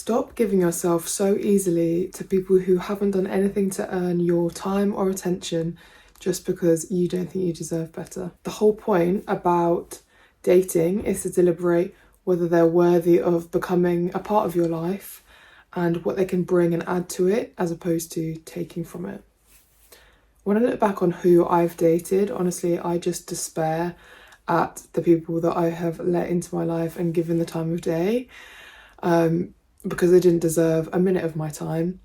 Stop giving yourself so easily to people who haven't done anything to earn your time or attention just because you don't think you deserve better. The whole point about dating is to deliberate whether they're worthy of becoming a part of your life and what they can bring and add to it as opposed to taking from it. When I look back on who I've dated, honestly, I just despair at the people that I have let into my life and given the time of day. Because they didn't deserve a minute of my time,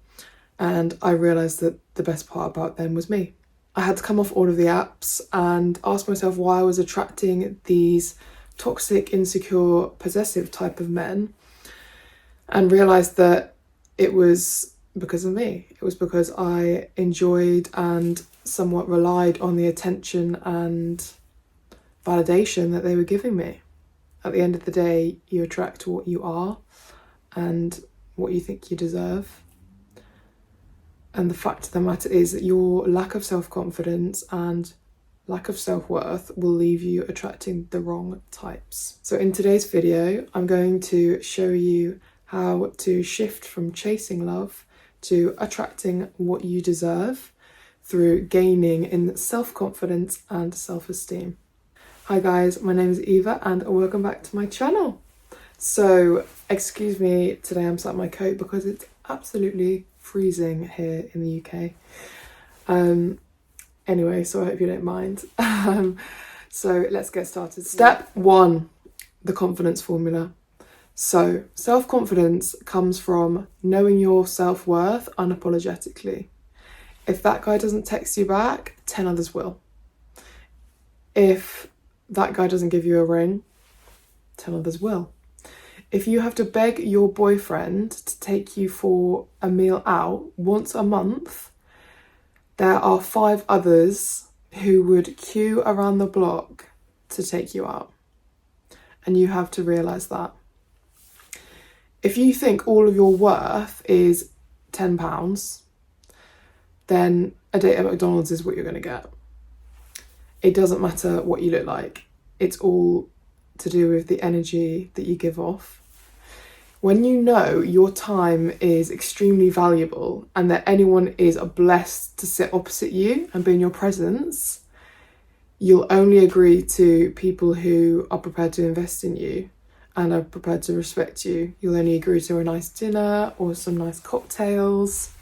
and I realised that the best part about them was me. I had to come off all of the apps and ask myself why I was attracting these toxic, insecure, possessive type of men, and realised that it was because of me. It was because I enjoyed and somewhat relied on the attention and validation that they were giving me. At the end of the day, you attract what you are and what you think you deserve. And the fact of the matter is that your lack of self-confidence and lack of self-worth will leave you attracting the wrong types. So in today's video, I'm going to show you how to shift from chasing love to attracting what you deserve through gaining in self-confidence and self-esteem. Hi guys, my name is Eva and welcome back to my channel. So, excuse me, today I'm sat in my coat because it's absolutely freezing here in the UK. Anyway, so I hope you don't mind. So let's get started. Step 1, the confidence formula. So, self-confidence comes from knowing your self-worth unapologetically. If that guy doesn't text you back, 10 others will. If that guy doesn't give you a ring, 10 others will. If you have to beg your boyfriend to take you for a meal out once a month, there are 5 others who would queue around the block to take you out. And you have to realise that. If you think all of your worth is £10, then a date at McDonald's is what you're going to get. It doesn't matter what you look like. It's all to do with the energy that you give off. When you know your time is extremely valuable and that anyone is blessed to sit opposite you and be in your presence, you'll only agree to people who are prepared to invest in you and are prepared to respect you. You'll only agree to a nice dinner or some nice cocktails.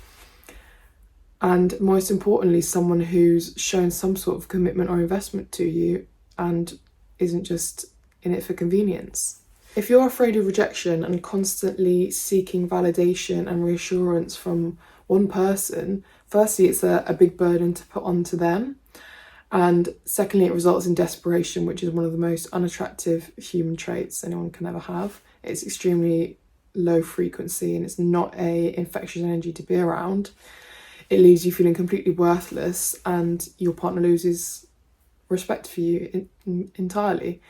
And most importantly, someone who's shown some sort of commitment or investment to you and isn't just in it for convenience. If you're afraid of rejection and constantly seeking validation and reassurance from one person, firstly, it's a big burden to put onto them. And secondly, it results in desperation, which is one of the most unattractive human traits anyone can ever have. It's extremely low frequency and it's not an infectious energy to be around. It leaves you feeling completely worthless and your partner loses respect for you entirely.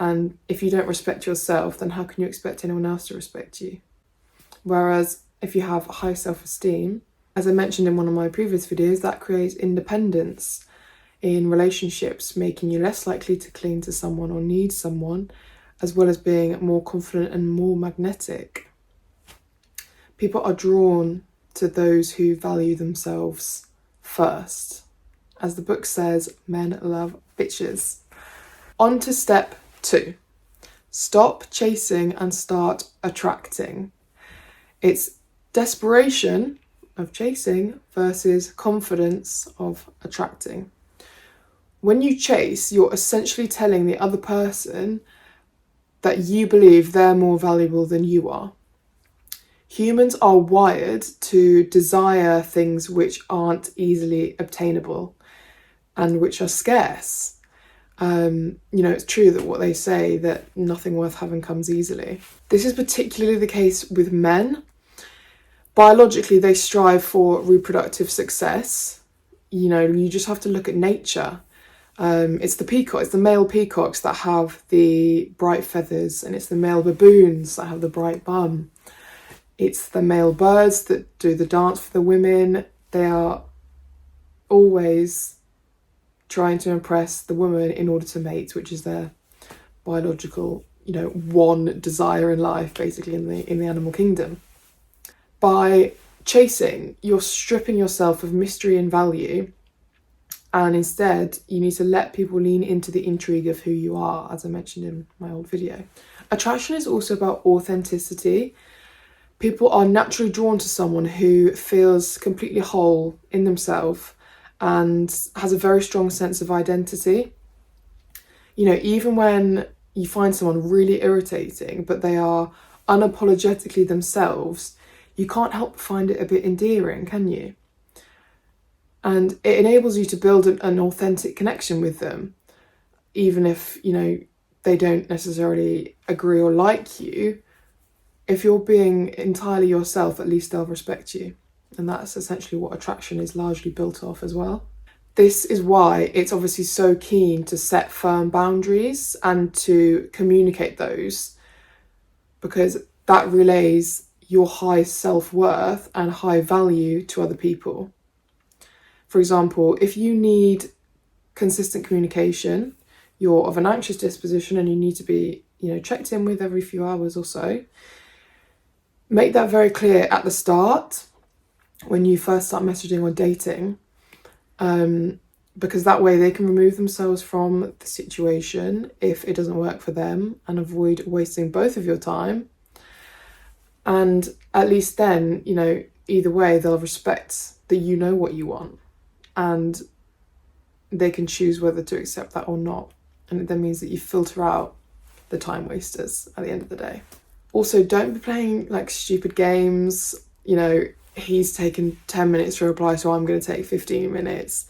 And if you don't respect yourself, then how can you expect anyone else to respect you? Whereas if you have high self-esteem, as I mentioned in one of my previous videos, that creates independence in relationships, making you less likely to cling to someone or need someone, as well as being more confident and more magnetic. People are drawn to those who value themselves first. As the book says, men love bitches. On to step 2. Stop chasing and start attracting. It's desperation of chasing versus confidence of attracting. When you chase, you're essentially telling the other person that you believe they're more valuable than you are. Humans are wired to desire things which aren't easily obtainable and which are scarce. It's true that what they say, that nothing worth having comes easily. This is particularly the case with men. Biologically, they strive for reproductive success. You just have to look at nature. It's the male peacocks that have the bright feathers, and it's the male baboons that have the bright bum. It's the male birds that do the dance for the women. They are always trying to impress the woman in order to mate, which is their biological, one desire in life, basically in the animal kingdom. By chasing, you're stripping yourself of mystery and value, and instead you need to let people lean into the intrigue of who you are, as I mentioned in my old video. Attraction is also about authenticity. People are naturally drawn to someone who feels completely whole in themselves and has a very strong sense of identity. You know, even when you find someone really irritating, but they are unapologetically themselves, you can't help but find it a bit endearing, can you? And it enables you to build an authentic connection with them, even if, you know, they don't necessarily agree or like you. If you're being entirely yourself, at least they'll respect you. And that's essentially what attraction is largely built off as well. This is why it's obviously so keen to set firm boundaries and to communicate those, because that relays your high self-worth and high value to other people. For example, if you need consistent communication, you're of an anxious disposition and you need to be, you know, checked in with every few hours or so, make that very clear at the start when you first start messaging or dating, because that way they can remove themselves from the situation if it doesn't work for them and avoid wasting both of your time. And at least then, you know, either way, they'll respect that you know what you want and they can choose whether to accept that or not. And it then means that you filter out the time wasters at the end of the day. Also, don't be playing like stupid games. You know, he's taken 10 minutes to reply, so I'm going to take 15 minutes.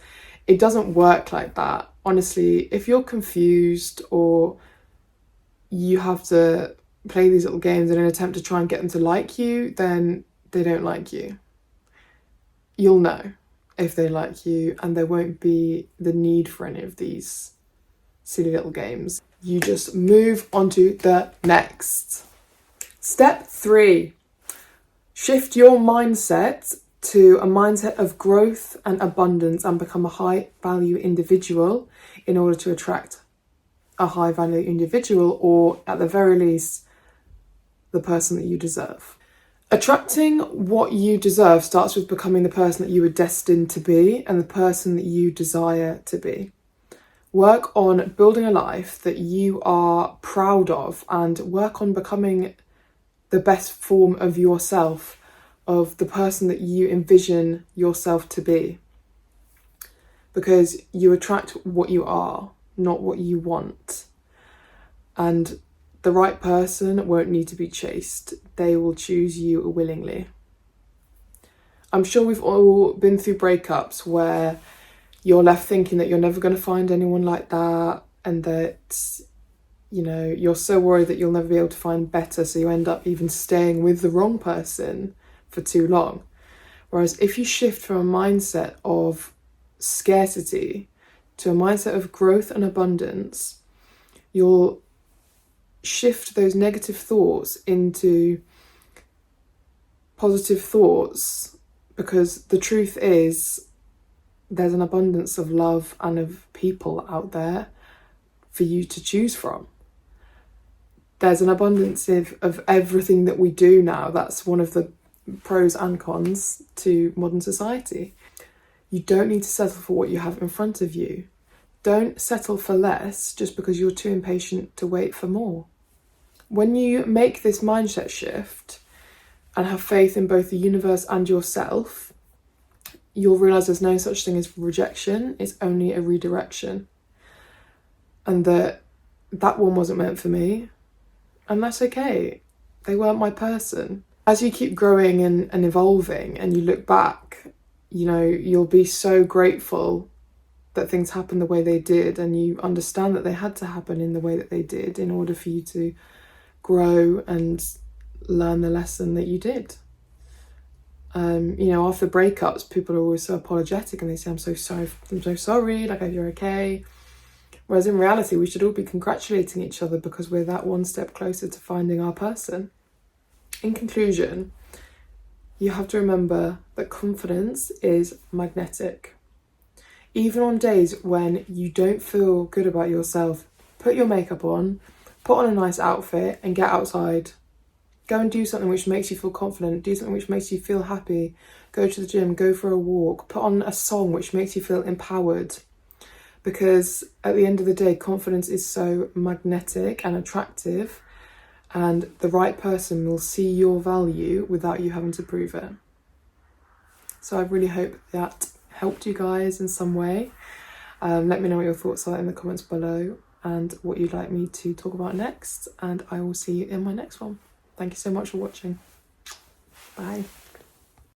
It doesn't work like that. Honestly, if you're confused or you have to play these little games in an attempt to try and get them to like you, then they don't like you. You'll know if they like you, and there won't be the need for any of these silly little games. You just move on to the next. Step 3, shift your mindset to a mindset of growth and abundance and become a high value individual in order to attract a high value individual, or at the very least, the person that you deserve. Attracting what you deserve starts with becoming the person that you were destined to be and the person that you desire to be. Work on building a life that you are proud of and work on becoming the best form of yourself, of the person that you envision yourself to be. Because you attract what you are, not what you want. And the right person won't need to be chased. They will choose you willingly. I'm sure we've all been through breakups where you're left thinking that you're never going to find anyone like that, and that, you know, you're so worried that you'll never be able to find better, so you end up even staying with the wrong person for too long. Whereas if you shift from a mindset of scarcity to a mindset of growth and abundance, you'll shift those negative thoughts into positive thoughts, because the truth is there's an abundance of love and of people out there for you to choose from. There's an abundance of everything that we do now. That's one of the pros and cons to modern society. You don't need to settle for what you have in front of you. Don't settle for less just because you're too impatient to wait for more. When you make this mindset shift and have faith in both the universe and yourself, you'll realise there's no such thing as rejection, it's only a redirection. And that one wasn't meant for me, and that's okay. They weren't my person. As you keep growing and evolving and you look back, you know, you'll be so grateful that things happened the way they did, and you understand that they had to happen in the way that they did in order for you to grow and learn the lesson that you did. You know, after breakups, people are always so apologetic and they say, I'm so sorry, like, I hope you're okay. Whereas in reality, we should all be congratulating each other because we're that one step closer to finding our person. In conclusion, you have to remember that confidence is magnetic. Even on days when you don't feel good about yourself, put your makeup on, put on a nice outfit and get outside Go and do something which makes you feel confident. Do something which makes you feel happy. Go to the gym, go for a walk. Put on a song which makes you feel empowered. Because at the end of the day, confidence is so magnetic and attractive, and the right person will see your value without you having to prove it. So I really hope that helped you guys in some way. Let me know what your thoughts are in the comments below and what you'd like me to talk about next, and I will see you in my next one. Thank you so much for watching. Bye.